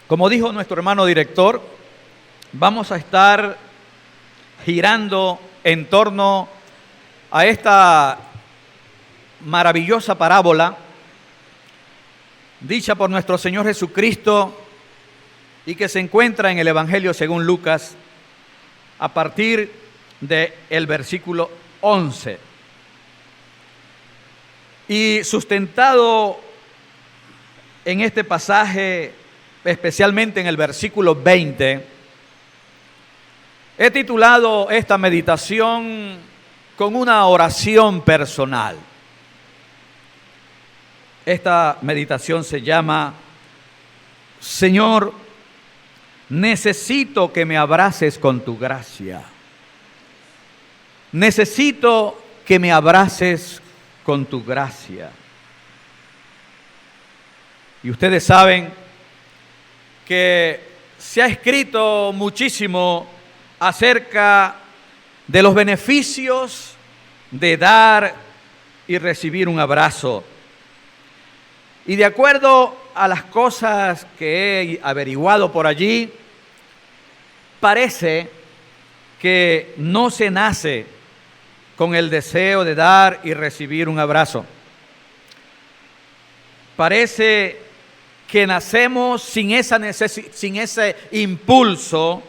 Como dijo nuestro hermano director, vamos a estar girando en torno a esta maravillosa parábola dicha por nuestro Señor Jesucristo y que se encuentra en el Evangelio según Lucas a partir del versículo 11. Y sustentado en este pasaje, especialmente en el versículo 20, he titulado esta meditación con una oración personal. Esta meditación se llama: Señor, necesito que me abraces con tu gracia. Necesito que me abraces con tu gracia. Y ustedes saben que se ha escrito muchísimo acerca de los beneficios de dar y recibir un abrazo. Y de acuerdo a las cosas que he averiguado por allí, parece que no se nace con el deseo de dar y recibir un abrazo. Parece que nacemos sin ese impulso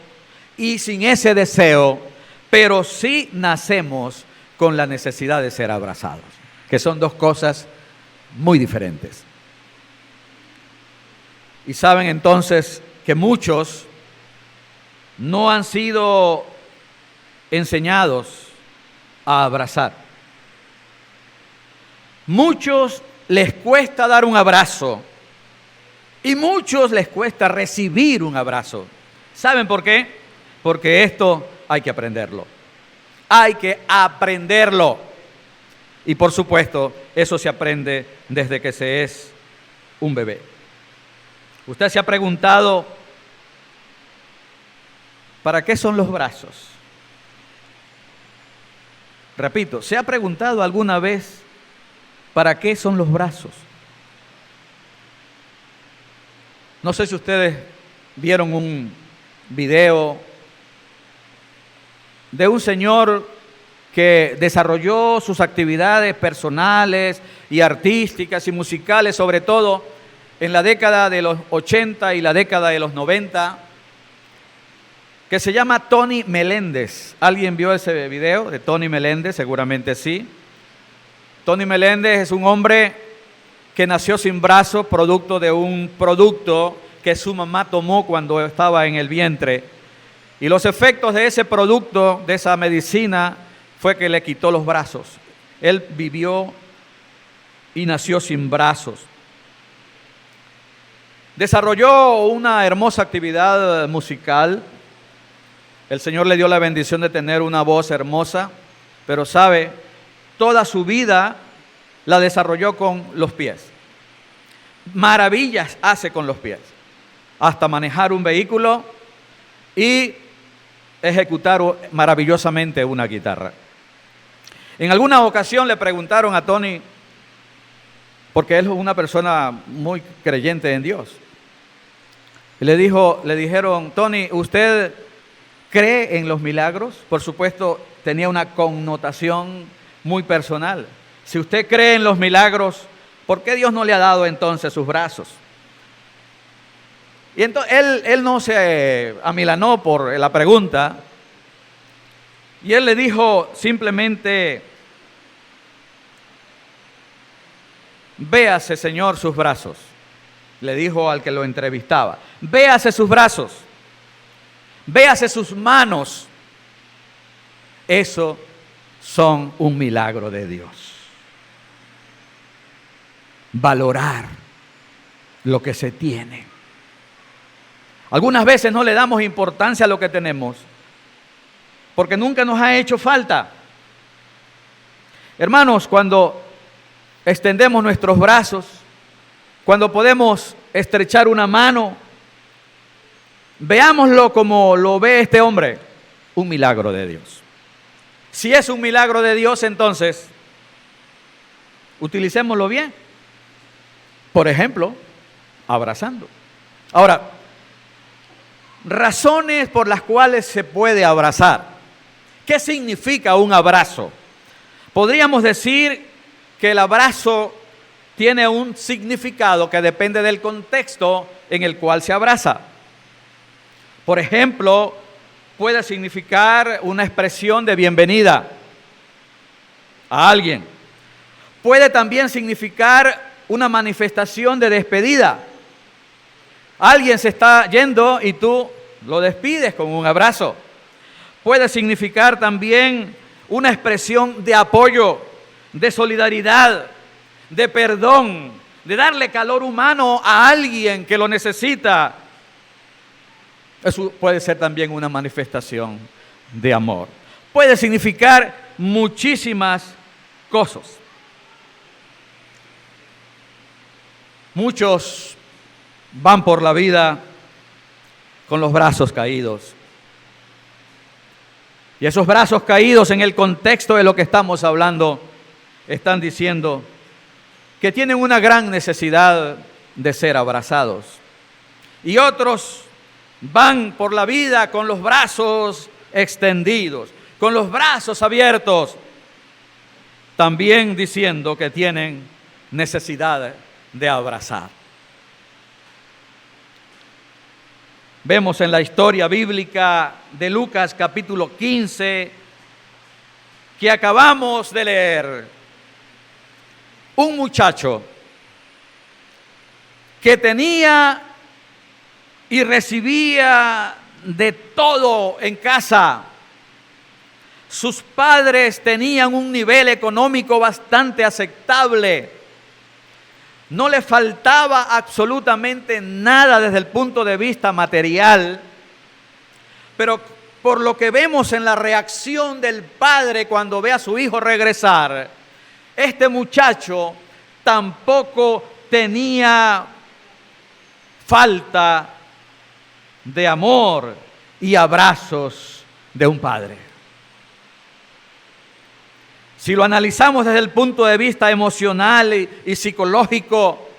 y sin ese deseo, pero sí nacemos con la necesidad de ser abrazados, que son dos cosas muy diferentes. Y saben entonces que muchos no han sido enseñados a abrazar. Muchos les cuesta dar un abrazo y muchos les cuesta recibir un abrazo. ¿Saben por qué? Porque esto hay que aprenderlo. Hay que aprenderlo. Y por supuesto, eso se aprende desde que se es un bebé. Usted se ha preguntado, ¿para qué son los brazos? Repito, ¿se ha preguntado alguna vez para qué son los brazos? No sé si ustedes vieron un video de un señor que desarrolló sus actividades personales y artísticas y musicales, sobre todo en la década de los 80 y la década de los 90, que se llama Tony Meléndez. ¿Alguien vio ese video de Tony Meléndez? Seguramente sí. Tony Meléndez es un hombre que nació sin brazo, producto de un producto que su mamá tomó cuando estaba en el vientre. Y los efectos de ese producto, de esa medicina, fue que le quitó los brazos. Él vivió y nació sin brazos. Desarrolló una hermosa actividad musical. El Señor le dio la bendición de tener una voz hermosa, pero sabe, toda su vida la desarrolló con los pies. Maravillas hace con los pies, hasta manejar un vehículo y ejecutar maravillosamente una guitarra. En alguna ocasión le preguntaron a Tony, porque él es una persona muy creyente en Dios, y le dijeron, Tony, ¿usted cree en los milagros? Por supuesto, tenía una connotación muy personal. Si usted cree en los milagros, ¿por qué Dios no le ha dado entonces sus brazos? Y entonces él no se amilanó por la pregunta, y él le dijo simplemente, véase, Señor, sus brazos. Le dijo al que lo entrevistaba, véase sus brazos, véase sus manos. Eso son un milagro de Dios. Valorar lo que se tiene. Algunas veces no le damos importancia a lo que tenemos porque nunca nos ha hecho falta. Hermanos, cuando extendemos nuestros brazos, cuando podemos estrechar una mano, veámoslo como lo ve este hombre, un milagro de Dios. Si es un milagro de Dios, entonces utilicémoslo bien. Por ejemplo, abrazando. Ahora, razones por las cuales se puede abrazar. ¿Qué significa un abrazo? Podríamos decir que el abrazo tiene un significado que depende del contexto en el cual se abraza. Por ejemplo, puede significar una expresión de bienvenida a alguien. Puede también significar una manifestación de despedida. Alguien se está yendo y tú lo despides con un abrazo. Puede significar también una expresión de apoyo, de solidaridad, de perdón, de darle calor humano a alguien que lo necesita. Eso puede ser también una manifestación de amor. Puede significar muchísimas cosas. Muchos van por la vida con los brazos caídos. Y esos brazos caídos, en el contexto de lo que estamos hablando, están diciendo que tienen una gran necesidad de ser abrazados. Y otros van por la vida con los brazos extendidos, con los brazos abiertos, también diciendo que tienen necesidad de abrazar. Vemos en la historia bíblica de Lucas capítulo 15 que acabamos de leer, un muchacho que tenía y recibía de todo en casa. Sus padres tenían un nivel económico bastante aceptable. No le faltaba absolutamente nada desde el punto de vista material, pero por lo que vemos en la reacción del padre cuando ve a su hijo regresar, este muchacho tampoco tenía falta de amor y abrazos de un padre. Si lo analizamos desde el punto de vista emocional y psicológico,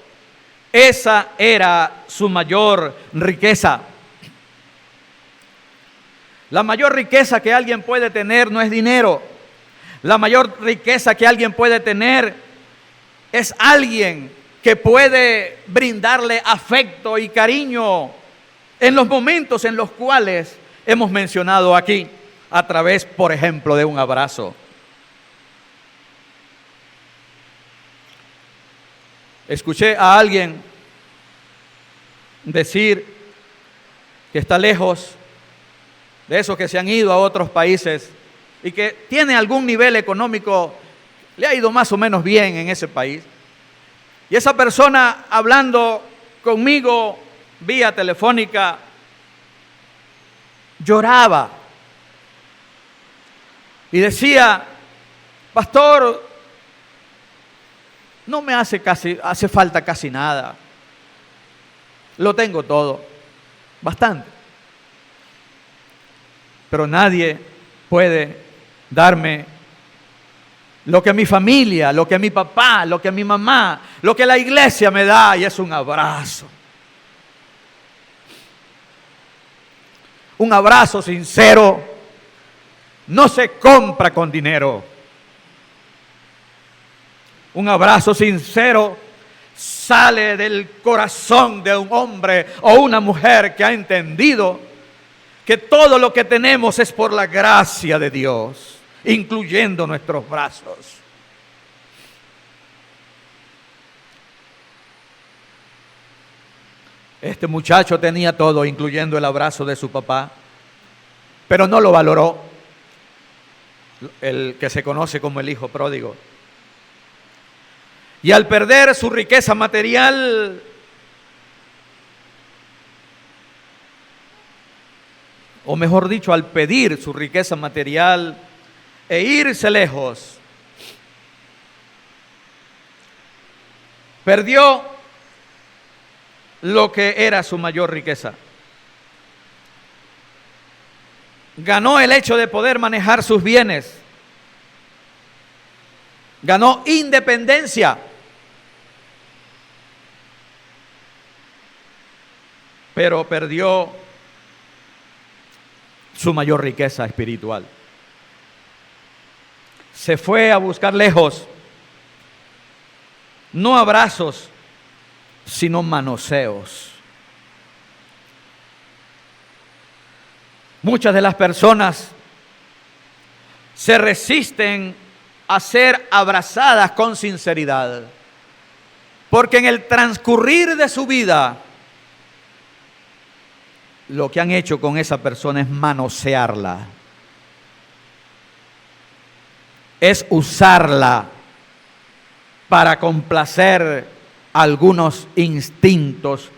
esa era su mayor riqueza. La mayor riqueza que alguien puede tener no es dinero. La mayor riqueza que alguien puede tener es alguien que puede brindarle afecto y cariño en los momentos en los cuales hemos mencionado aquí, a través, por ejemplo, de un abrazo. Escuché a alguien decir que está lejos de esos que se han ido a otros países y que tiene algún nivel económico, le ha ido más o menos bien en ese país. Y esa persona, hablando conmigo vía telefónica, lloraba y decía: pastor, no me hace falta casi nada. Lo tengo todo, bastante. Pero nadie puede darme lo que mi familia, lo que mi papá, lo que mi mamá, lo que la iglesia me da, y es un abrazo. Un abrazo sincero no se compra con dinero. Un abrazo sincero sale del corazón de un hombre o una mujer que ha entendido que todo lo que tenemos es por la gracia de Dios, incluyendo nuestros brazos. Este muchacho tenía todo, incluyendo el abrazo de su papá, pero no lo valoró, el que se conoce como el hijo pródigo. Y al perder su riqueza material, o mejor dicho, al pedir su riqueza material e irse lejos, perdió lo que era su mayor riqueza. Ganó el hecho de poder manejar sus bienes. Ganó independencia. Pero perdió su mayor riqueza espiritual. Se fue a buscar lejos, no abrazos, sino manoseos. Muchas de las personas se resisten a ser abrazadas con sinceridad, porque en el transcurrir de su vida, lo que han hecho con esa persona es manosearla, es usarla para complacer algunos instintos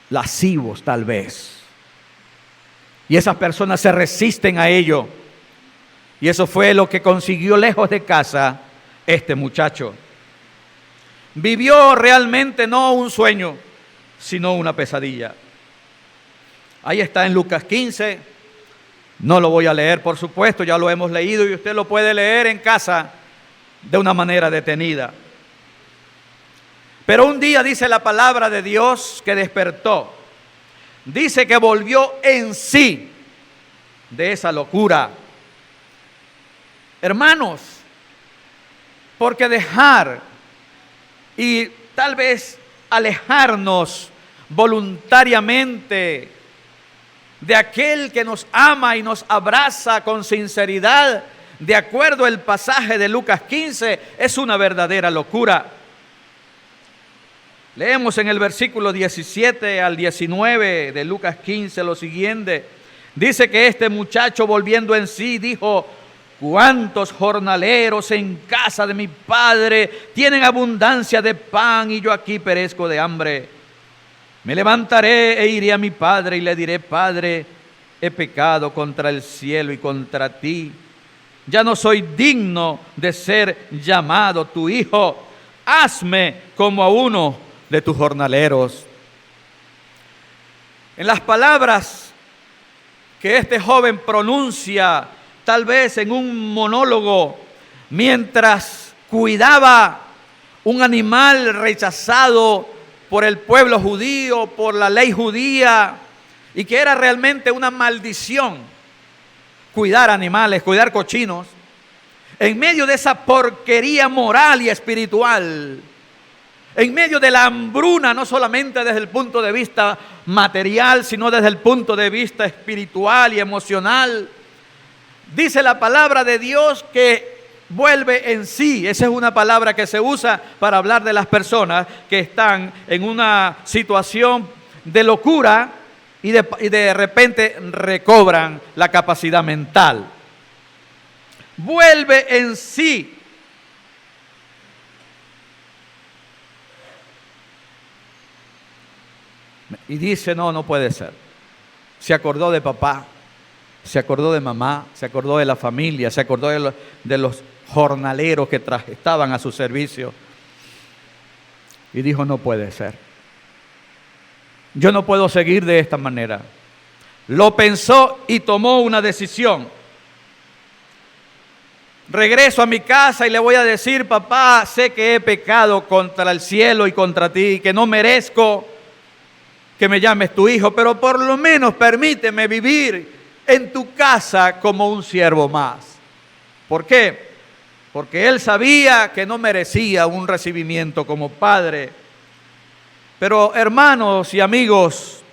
lascivos tal vez. Y esas personas se resisten a ello. Y eso fue lo que consiguió lejos de casa este muchacho. Vivió realmente no un sueño, sino una pesadilla. Ahí está en Lucas 15. No lo voy a leer, por supuesto, ya lo hemos leído y usted lo puede leer en casa de una manera detenida. Pero un día dice la palabra de Dios que despertó. Dice que volvió en sí de esa locura. Hermanos, porque dejar y tal vez alejarnos voluntariamente de aquel que nos ama y nos abraza con sinceridad, de acuerdo al pasaje de Lucas 15, es una verdadera locura. Leemos en el versículo 17 al 19 de Lucas 15 lo siguiente. Dice que este muchacho, volviendo en sí, dijo: ¿cuántos jornaleros en casa de mi padre tienen abundancia de pan y yo aquí perezco de hambre? Me levantaré e iré a mi padre y le diré: Padre, he pecado contra el cielo y contra ti. Ya no soy digno de ser llamado tu hijo. Hazme como a uno de tus jornaleros. En las palabras que este joven pronuncia, tal vez en un monólogo, mientras cuidaba un animal rechazado por el pueblo judío, por la ley judía, y que era realmente una maldición cuidar animales, cuidar cochinos, en medio de esa porquería moral y espiritual, en medio de la hambruna, no solamente desde el punto de vista material, sino desde el punto de vista espiritual y emocional, dice la palabra de Dios que vuelve en sí. Esa es una palabra que se usa para hablar de las personas que están en una situación de locura y de repente recobran la capacidad mental. Vuelve en sí. Y dice: no puede ser. Se acordó de papá, se acordó de mamá, se acordó de la familia, se acordó de los jornaleros que estaban a su servicio. Y dijo: no puede ser. Yo no puedo seguir de esta manera. Lo pensó y tomó una decisión. Regreso a mi casa y le voy a decir: papá, sé que he pecado contra el cielo y contra ti, que no merezco que me llames tu hijo, pero por lo menos permíteme vivir en tu casa como un siervo más. ¿Por qué? Porque él sabía que no merecía un recibimiento como padre. Pero hermanos y amigos,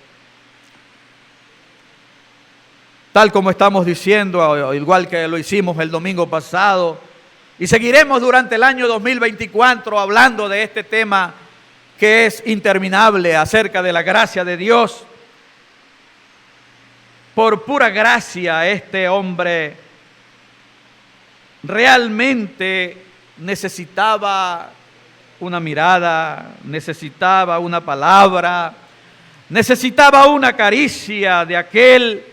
tal como estamos diciendo, igual que lo hicimos el domingo pasado, y seguiremos durante el año 2024 hablando de este tema que es interminable, acerca de la gracia de Dios. Por pura gracia, este hombre realmente necesitaba una mirada, necesitaba una palabra, necesitaba una caricia de aquel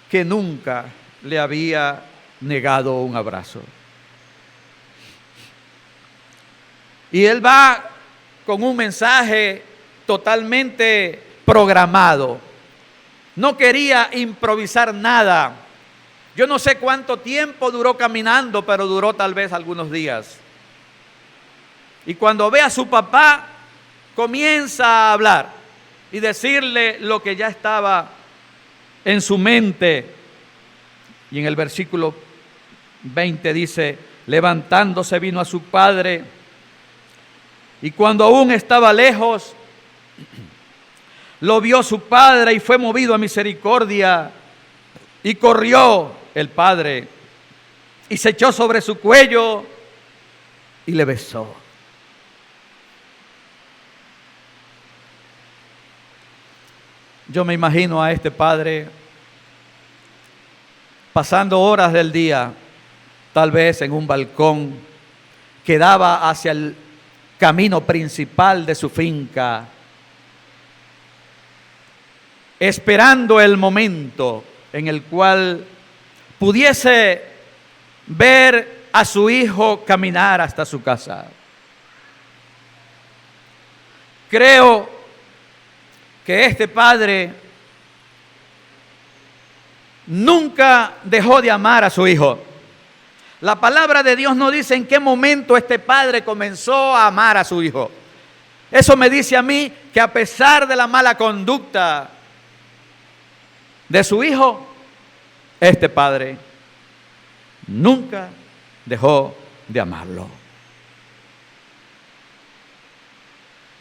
que nunca le había negado un abrazo. Y él va con un mensaje totalmente programado. No quería improvisar nada. Yo no sé cuánto tiempo duró caminando, pero duró tal vez algunos días. Y cuando ve a su papá, comienza a hablar y decirle lo que ya estaba en su mente. Y en el versículo 20 dice, levantándose vino a su padre, y cuando aún estaba lejos, lo vio su padre y fue movido a misericordia, y corrió el padre y se echó sobre su cuello y le besó. Yo me imagino a este padre pasando horas del día, tal vez en un balcón que daba hacia el camino principal de su finca, esperando el momento en el cual pudiese ver a su hijo caminar hasta su casa. Creo que este padre nunca dejó de amar a su hijo. La palabra de Dios no dice en qué momento este padre comenzó a amar a su hijo. Eso me dice a mí que a pesar de la mala conducta de su hijo, este padre nunca dejó de amarlo.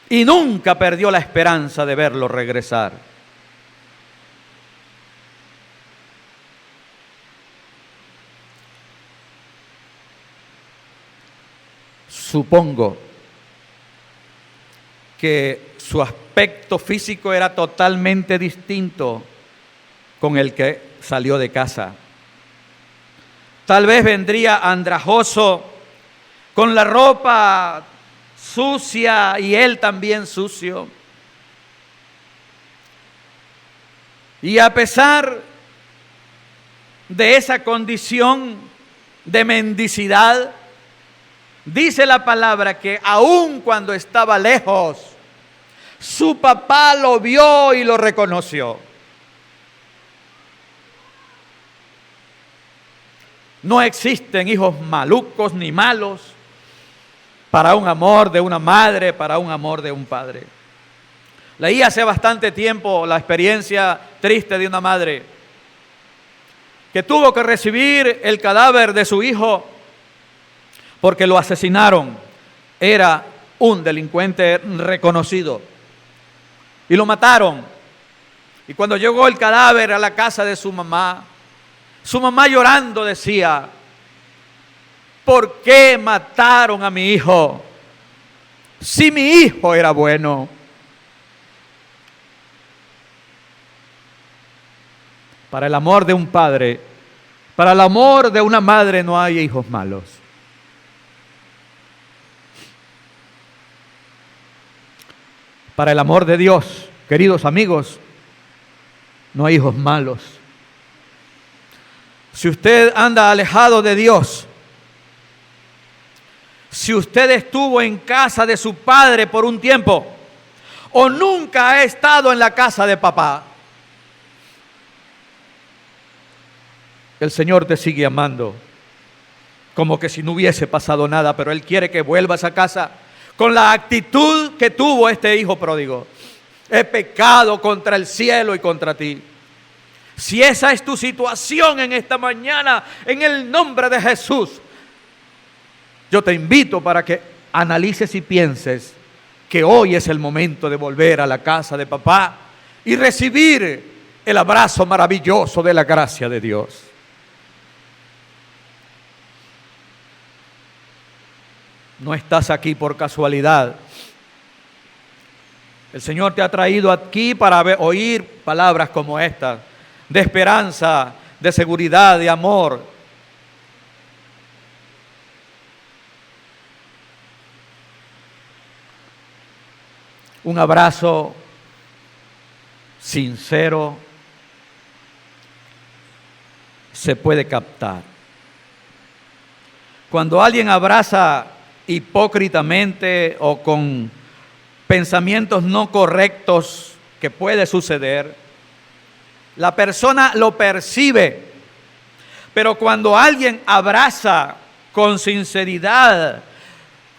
Y nunca perdió la esperanza de verlo regresar. Supongo que su aspecto físico era totalmente distinto con el que salió de casa. Tal vez vendría andrajoso, con la ropa sucia y él también sucio. Y a pesar de esa condición de mendicidad, dice la palabra que aun cuando estaba lejos, su papá lo vio y lo reconoció. No existen hijos malucos ni malos para un amor de una madre, para un amor de un padre. Leí hace bastante tiempo la experiencia triste de una madre que tuvo que recibir el cadáver de su hijo porque lo asesinaron. Era un delincuente reconocido y lo mataron. Y cuando llegó el cadáver a la casa de su mamá llorando decía: ¿por qué mataron a mi hijo? Si mi hijo era bueno. Para el amor de un padre, para el amor de una madre no hay hijos malos. Para el amor de Dios, queridos amigos, no hay hijos malos. Si usted anda alejado de Dios, si usted estuvo en casa de su padre por un tiempo, o nunca ha estado en la casa de papá, el Señor te sigue amando, como que si no hubiese pasado nada, pero Él quiere que vuelvas a casa con la actitud que tuvo este hijo pródigo. He pecado contra el cielo y contra ti. Si esa es tu situación en esta mañana, en el nombre de Jesús, yo te invito para que analices y pienses que hoy es el momento de volver a la casa de papá y recibir el abrazo maravilloso de la gracia de Dios. No estás aquí por casualidad. El Señor te ha traído aquí para oír palabras como estas, de esperanza, de seguridad, de amor. Un abrazo sincero se puede captar. Cuando alguien abraza hipócritamente o con pensamientos no correctos, que puede suceder, la persona lo percibe. Pero cuando alguien abraza con sinceridad,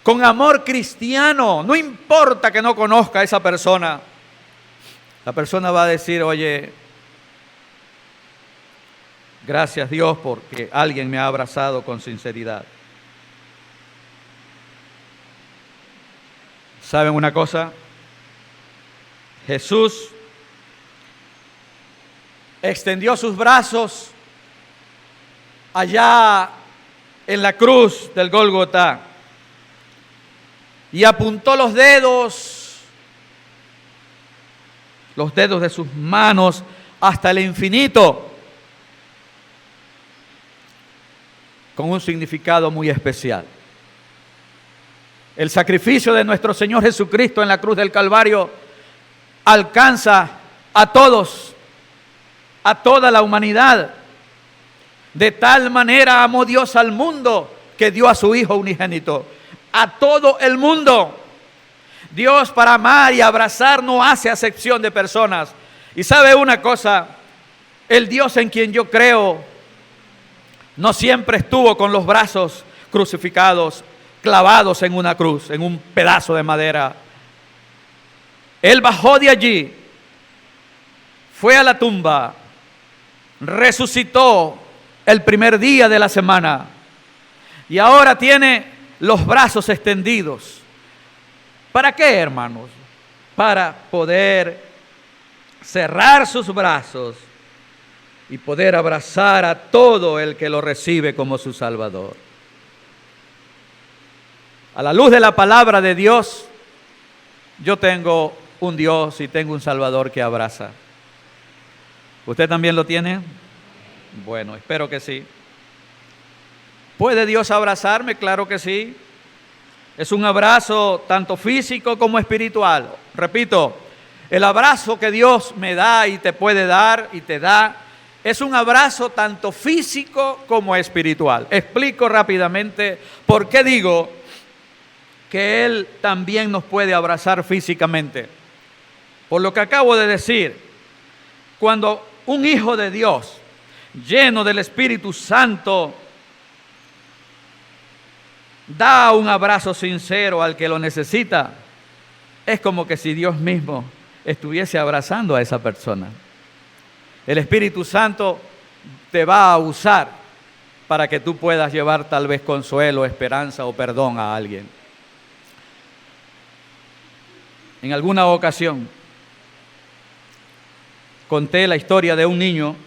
con amor cristiano, no importa que no conozca a esa persona, la persona va a decir: oye, Gracias Dios porque alguien me ha abrazado con sinceridad. ¿Saben una cosa? Jesús extendió sus brazos allá en la cruz del Gólgota y apuntó los dedos de sus manos hasta el infinito, con un significado muy especial. El sacrificio de nuestro Señor Jesucristo en la cruz del Calvario alcanza a todos, a toda la humanidad. De tal manera amó Dios al mundo que dio a su Hijo unigénito. A todo el mundo. Dios, para amar y abrazar, no hace acepción de personas. Y sabe una cosa, el Dios en quien yo creo no siempre estuvo con los brazos crucificados, clavados en una cruz, en un pedazo de madera. Él bajó de allí, fue a la tumba, resucitó el primer día de la semana y ahora tiene los brazos extendidos. ¿Para qué, hermanos? Para poder cerrar sus brazos y poder abrazar a todo el que lo recibe como su Salvador. A la luz de la palabra de Dios, yo tengo un Dios y tengo un Salvador que abraza. ¿Usted también lo tiene? Bueno, espero que sí. ¿Puede Dios abrazarme? Claro que sí. Es un abrazo tanto físico como espiritual. Repito, el abrazo que Dios me da y te puede dar y te da es un abrazo tanto físico como espiritual. Explico rápidamente por qué digo que Él también nos puede abrazar físicamente. Por lo que acabo de decir, cuando un hijo de Dios, lleno del Espíritu Santo, da un abrazo sincero al que lo necesita, es como que si Dios mismo estuviese abrazando a esa persona. El Espíritu Santo te va a usar para que tú puedas llevar tal vez consuelo, esperanza o perdón a alguien. En alguna ocasión conté la historia de un niño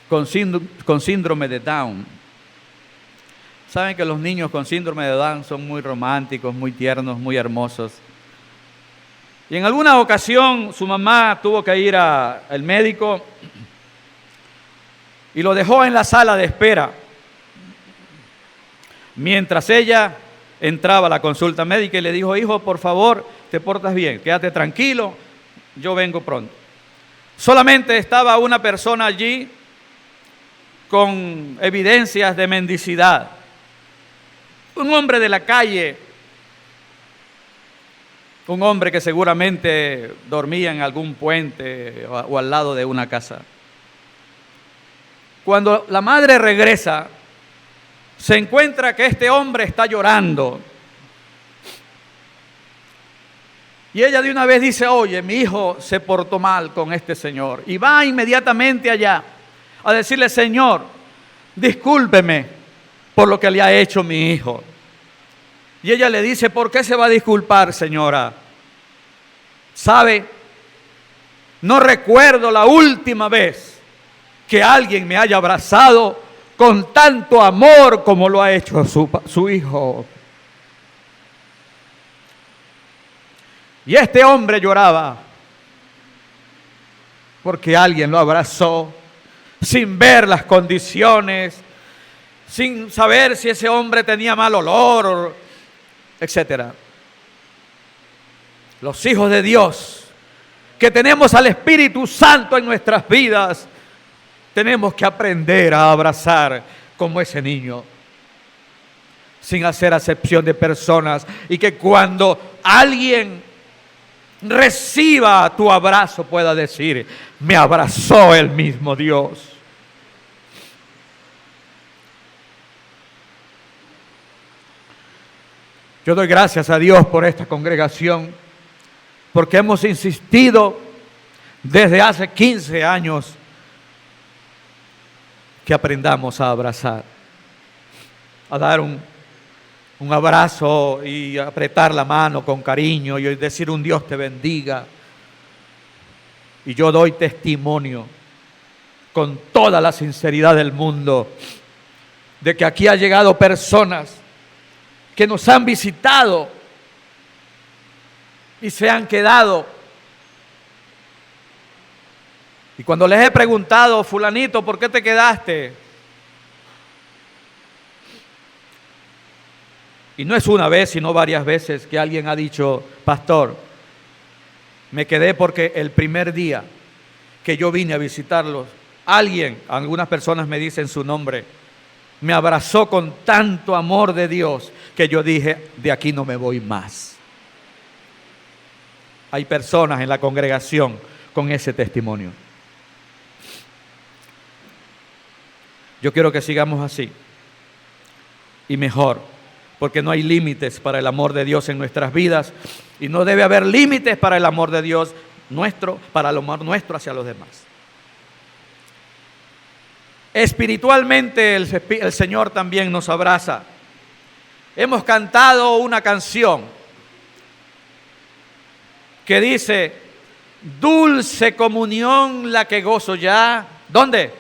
con síndrome de Down. Saben que los niños con síndrome de Down son muy románticos, muy tiernos, muy hermosos. Y en alguna ocasión su mamá tuvo que ir al médico y lo dejó en la sala de espera mientras ella entraba a la consulta médica y le dijo: hijo, por favor, te portas bien, quédate tranquilo, yo vengo pronto. Solamente estaba una persona allí con evidencias de mendicidad, un hombre de la calle, un hombre que seguramente dormía en algún puente o al lado de una casa. Cuando la madre regresa, se encuentra que este hombre está llorando. Y ella de una vez dice: oye, mi hijo se portó mal con este señor. Y va inmediatamente allá a decirle: Señor, discúlpeme por lo que le ha hecho mi hijo. Y ella le dice: ¿por qué se va a disculpar, señora? ¿Sabe? No recuerdo la última vez que alguien me haya abrazado con tanto amor como lo ha hecho su hijo. Y este hombre lloraba porque alguien lo abrazó sin ver las condiciones, sin saber si ese hombre tenía mal olor, etcétera. Los hijos de Dios, que tenemos al Espíritu Santo en nuestras vidas, tenemos que aprender a abrazar como ese niño, sin hacer acepción de personas, y que cuando alguien reciba tu abrazo pueda decir: me abrazó el mismo Dios. Yo doy gracias a Dios por esta congregación, porque hemos insistido desde hace 15 años que aprendamos a abrazar, a dar un abrazo y apretar la mano con cariño y decir un Dios te bendiga. Y yo doy testimonio con toda la sinceridad del mundo de que aquí ha llegado personas que nos han visitado y se han quedado. Y cuando les he preguntado, fulanito, ¿por qué te quedaste? Y no es una vez, sino varias veces que alguien ha dicho, pastor, me quedé porque el primer día que yo vine a visitarlos, algunas personas me dicen su nombre, me abrazó con tanto amor de Dios que yo dije, de aquí no me voy más. Hay personas en la congregación con ese testimonio. Yo quiero que sigamos así y mejor, porque no hay límites para el amor de Dios en nuestras vidas y no debe haber límites para el amor de Dios nuestro, para el amor nuestro hacia los demás. Espiritualmente el Señor también nos abraza. Hemos cantado una canción que dice, dulce comunión la que gozo ya, ¿dónde?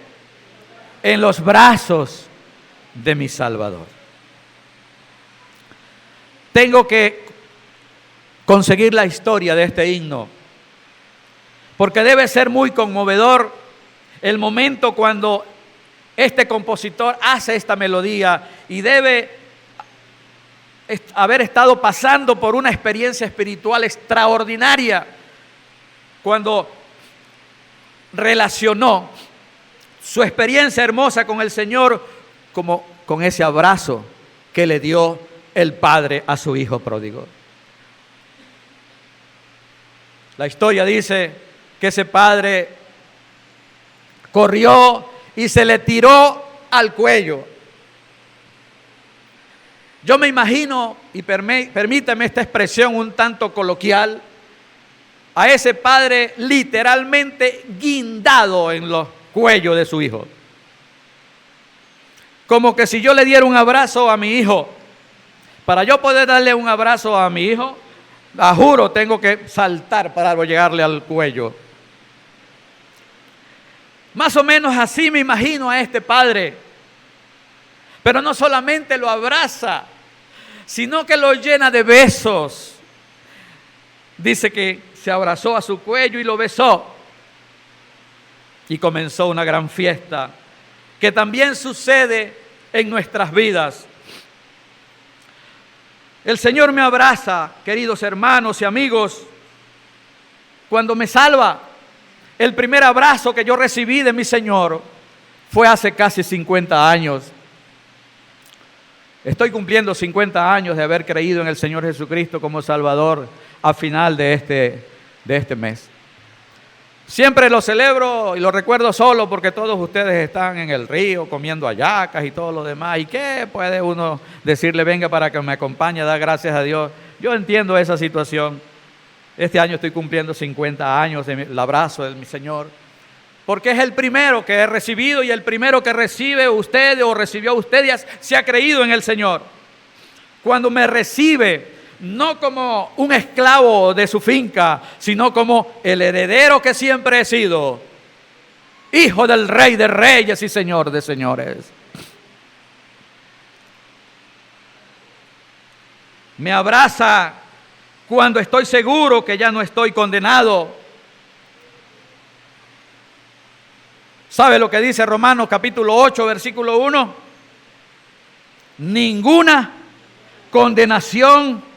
En los brazos de mi Salvador. Tengo que conseguir la historia de este himno, porque debe ser muy conmovedor el momento cuando este compositor hace esta melodía y debe haber estado pasando por una experiencia espiritual extraordinaria cuando relacionó su experiencia hermosa con el Señor como con ese abrazo que le dio el Padre a su Hijo pródigo. La historia dice que ese padre corrió y se le tiró al cuello. Yo me imagino, y permítame esta expresión un tanto coloquial, a ese padre literalmente guindado en los cuellos de su hijo. Como que si yo le diera un abrazo a mi hijo, para yo poder darle un abrazo a mi hijo, la juro, tengo que saltar para llegarle al cuello. Más o menos así me imagino a este padre. Pero no solamente lo abraza, sino que lo llena de besos. Dice que se abrazó a su cuello y lo besó. Y comenzó una gran fiesta que también sucede en nuestras vidas. El Señor me abraza, queridos hermanos y amigos, cuando me salva. El primer abrazo que yo recibí de mi Señor fue hace casi 50 años. Estoy cumpliendo 50 años de haber creído en el Señor Jesucristo como Salvador a final de este mes. Siempre lo celebro y lo recuerdo solo porque todos ustedes están en el río comiendo hallacas y todo lo demás. ¿Y qué puede uno decirle? Venga para que me acompañe, dar gracias a Dios. Yo entiendo esa situación. Este año estoy cumpliendo 50 años del abrazo de mi Señor. Porque es el primero que he recibido y el primero que recibe usted o recibió usted y se ha creído en el Señor. Cuando me recibe, no como un esclavo de su finca, sino como el heredero que siempre he sido, hijo del Rey de Reyes y Señor de Señores. Me abraza cuando estoy seguro que ya no estoy condenado. ¿Sabe lo que dice Romanos capítulo 8, versículo 1? Ninguna condenación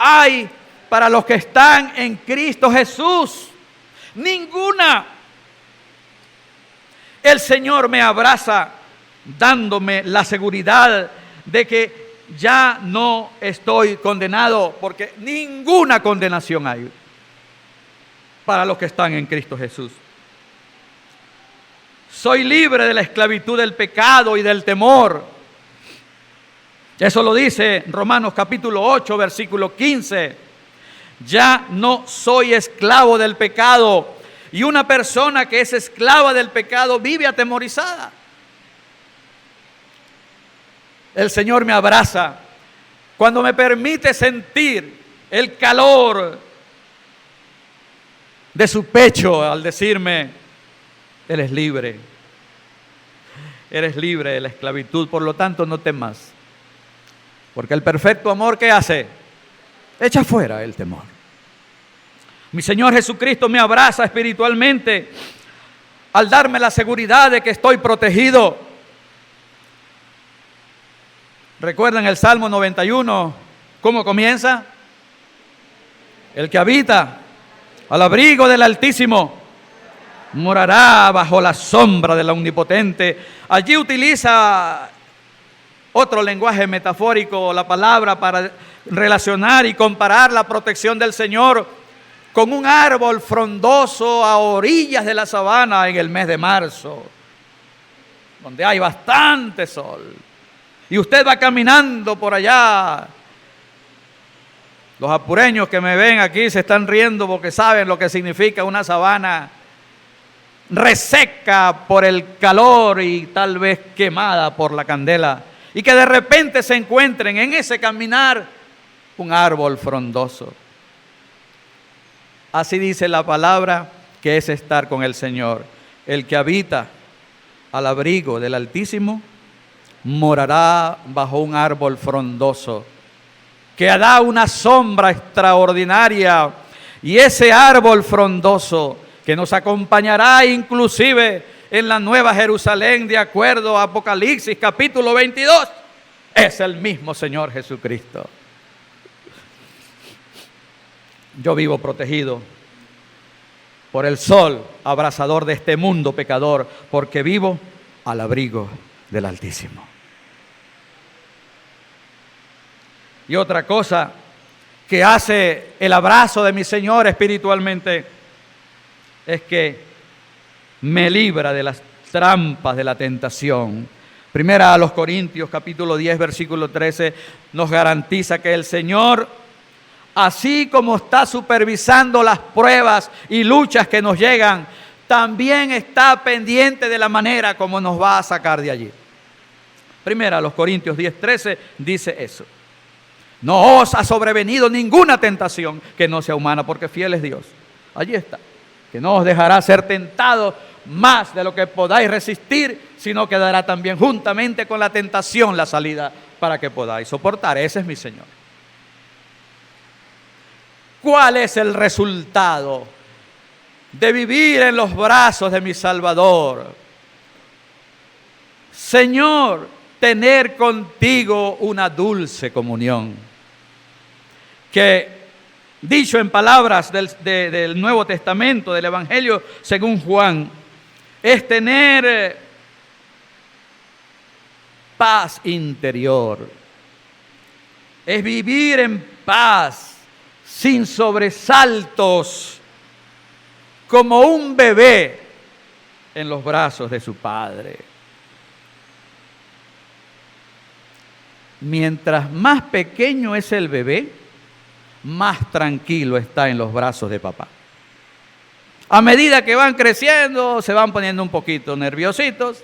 hay para los que están en Cristo Jesús. Ninguna. El Señor me abraza dándome la seguridad de que ya no estoy condenado, porque ninguna condenación hay para los que están en Cristo Jesús. Soy libre de la esclavitud del pecado y del temor. Eso lo dice Romanos capítulo 8, versículo 15. Ya no soy esclavo del pecado. Y una persona que es esclava del pecado vive atemorizada. el Señor me abraza, cuando me permite sentir el calor de su pecho al decirme, eres libre de la esclavitud, por lo tanto no temas, porque el perfecto amor, ¿qué hace? Echa fuera el temor. Mi Señor Jesucristo me abraza espiritualmente al darme la seguridad de que estoy protegido. ¿Recuerdan el Salmo 91? ¿Cómo comienza? El que habita al abrigo del Altísimo morará bajo la sombra del Omnipotente. Allí utiliza otro lenguaje metafórico, la palabra, para relacionar y comparar la protección del Señor con un árbol frondoso a orillas de la sabana en el mes de marzo, donde hay bastante sol. Y usted va caminando por allá. Los apureños que me ven aquí se están riendo porque saben lo que significa una sabana reseca por el calor y tal vez quemada por la candela. Y que de repente se encuentren en ese caminar un árbol frondoso. Así dice la palabra, que es estar con el Señor. El que habita al abrigo del Altísimo morará bajo un árbol frondoso, que da una sombra extraordinaria. Y ese árbol frondoso que nos acompañará inclusive en la Nueva Jerusalén, de acuerdo a Apocalipsis capítulo 22, es el mismo Señor Jesucristo. Yo vivo protegido por el sol abrasador de este mundo pecador, porque vivo al abrigo del Altísimo. Y otra cosa que hace el abrazo de mi Señor espiritualmente es que me libra de las trampas de la tentación. Primera a los Corintios capítulo 10 versículo 13 nos garantiza que el Señor, así como está supervisando las pruebas y luchas que nos llegan, también está pendiente de la manera como nos va a sacar de allí. Primera a los Corintios 10:13 dice eso. No os ha sobrevenido ninguna tentación que no sea humana, porque fiel es Dios. Allí está. Que no os dejará ser tentados más de lo que podáis resistir, sino que dará también juntamente con la tentación la salida para que podáis soportar. Ese es mi Señor. ¿Cuál es el resultado de vivir en los brazos de mi Salvador? Señor, tener contigo una dulce comunión. Que, dicho en palabras del Nuevo Testamento, del Evangelio según Juan, es tener paz interior. Es vivir en paz, sin sobresaltos, como un bebé en los brazos de su padre. Mientras más pequeño es el bebé, más tranquilo está en los brazos de papá. A medida que van creciendo, se van poniendo un poquito nerviositos,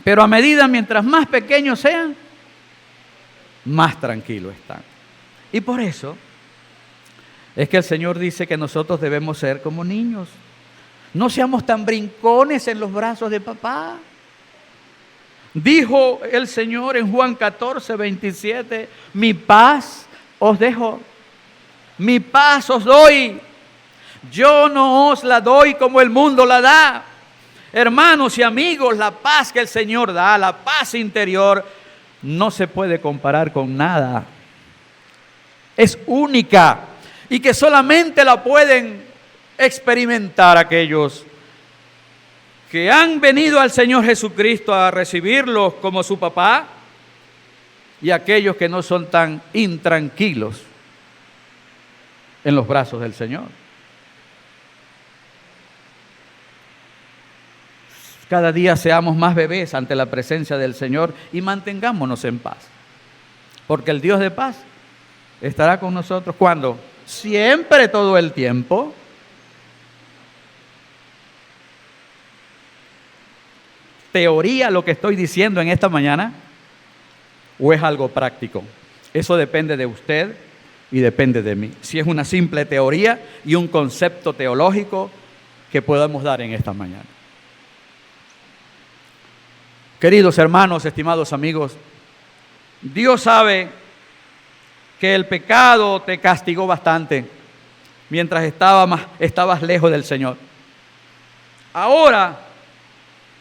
pero a medida, mientras más pequeños sean, más tranquilos están. Y por eso es que el Señor dice que nosotros debemos ser como niños. No seamos tan brincones en los brazos de papá. Dijo el Señor en Juan 14:27, mi paz os dejo, mi paz os doy. Yo no os la doy como el mundo la da. Hermanos y amigos, la paz que el Señor da, la paz interior, no se puede comparar con nada. Es única y que solamente la pueden experimentar aquellos que han venido al Señor Jesucristo a recibirlo como su papá, y aquellos que no son tan intranquilos en los brazos del Señor. Cada día seamos más bebés ante la presencia del Señor y mantengámonos en paz, porque el Dios de paz estará con nosotros. ¿Cuándo? Siempre, todo el tiempo. Teoría lo que estoy diciendo en esta mañana. o es algo práctico. Eso depende de usted y depende de mí. Si es una simple teoría y un concepto teológico que podamos dar en esta mañana. Queridos hermanos, estimados amigos, Dios sabe que el pecado te castigó bastante mientras estabas lejos del Señor. Ahora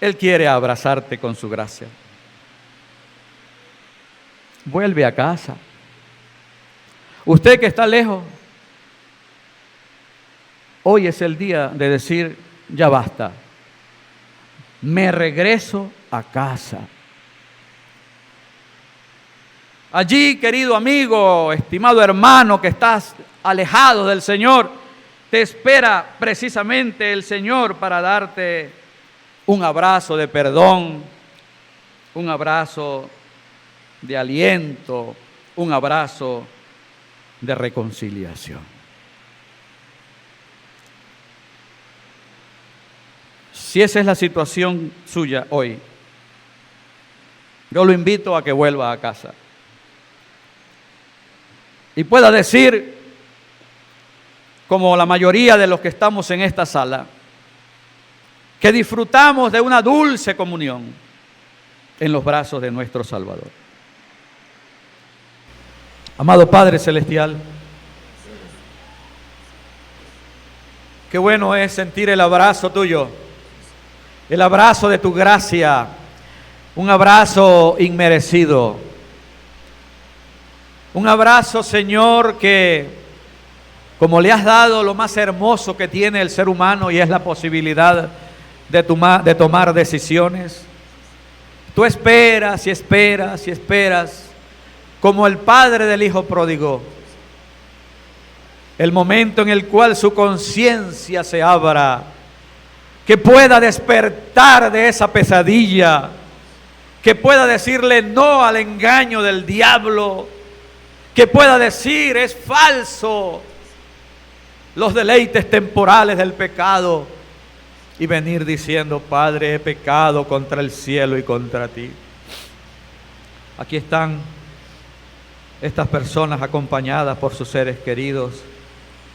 Él quiere abrazarte con su gracia. Vuelve a casa. Usted que está lejos, hoy es el día de decir, ya basta. Me regreso a casa. Allí, querido amigo, estimado hermano que estás alejado del Señor, te espera precisamente el Señor para darte un abrazo de perdón, un abrazo de aliento, un abrazo de reconciliación. Si esa es la situación suya hoy, yo lo invito a que vuelva a casa y pueda decir, como la mayoría de los que estamos en esta sala, que disfrutamos de una dulce comunión en los brazos de nuestro Salvador. Amado Padre Celestial, qué bueno es sentir el abrazo tuyo, el abrazo de tu gracia, un abrazo inmerecido, un abrazo, Señor, que como le has dado lo más hermoso que tiene el ser humano y es la posibilidad de tomar decisiones, tú esperas y esperas y esperas, como el padre del hijo pródigo, el momento en el cual su conciencia se abra, que pueda despertar de esa pesadilla, que pueda decirle no al engaño del diablo, que pueda decir es falso los deleites temporales del pecado y venir diciendo, Padre, he pecado contra el cielo y contra ti. Aquí están estas personas acompañadas por sus seres queridos,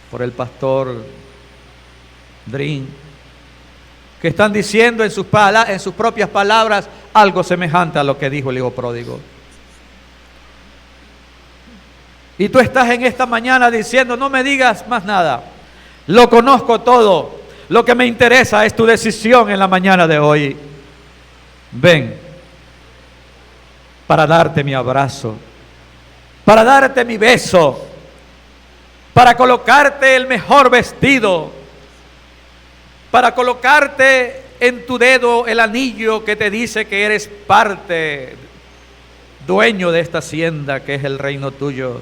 por el pastor Drin, que están diciendo en sus propias palabras algo semejante a lo que dijo el hijo pródigo. Y tú estás en esta mañana diciendo, no me digas más nada, lo conozco todo, lo que me interesa es tu decisión en la mañana de hoy. Ven para darte mi abrazo, para darte mi beso, para colocarte el mejor vestido, para colocarte en tu dedo el anillo que te dice que eres parte, dueño de esta hacienda que es el reino tuyo,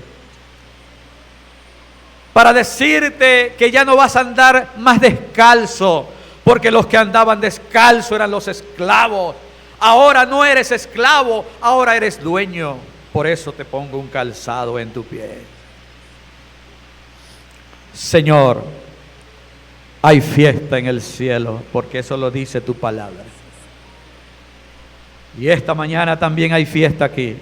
para decirte que ya no vas a andar más descalzo, porque los que andaban descalzo eran los esclavos. Ahora no eres esclavo, ahora eres dueño. Por eso te pongo un calzado en tu pie. Señor, hay fiesta en el cielo, porque eso lo dice tu palabra. Y esta mañana también hay fiesta aquí.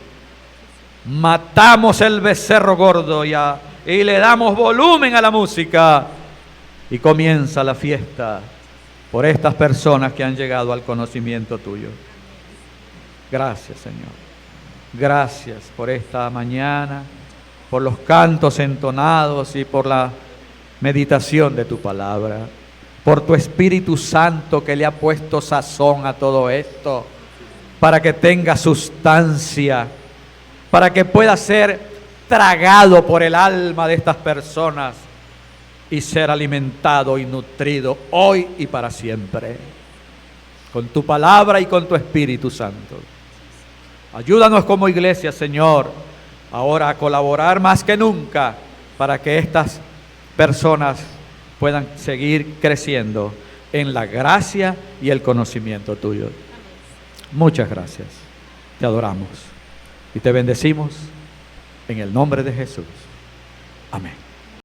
Matamos el becerro gordo y le damos volumen a la música. Y comienza la fiesta por estas personas que han llegado al conocimiento tuyo. Gracias, Señor. Gracias por esta mañana, por los cantos entonados y por la meditación de tu palabra, por tu Espíritu Santo que le ha puesto sazón a todo esto, para que tenga sustancia, para que pueda ser tragado por el alma de estas personas y ser alimentado y nutrido hoy y para siempre, con tu palabra y con tu Espíritu Santo. Ayúdanos como iglesia, Señor, ahora a colaborar más que nunca para que estas personas puedan seguir creciendo en la gracia y el conocimiento tuyo. Muchas gracias. Te adoramos y te bendecimos en el nombre de Jesús. Amén.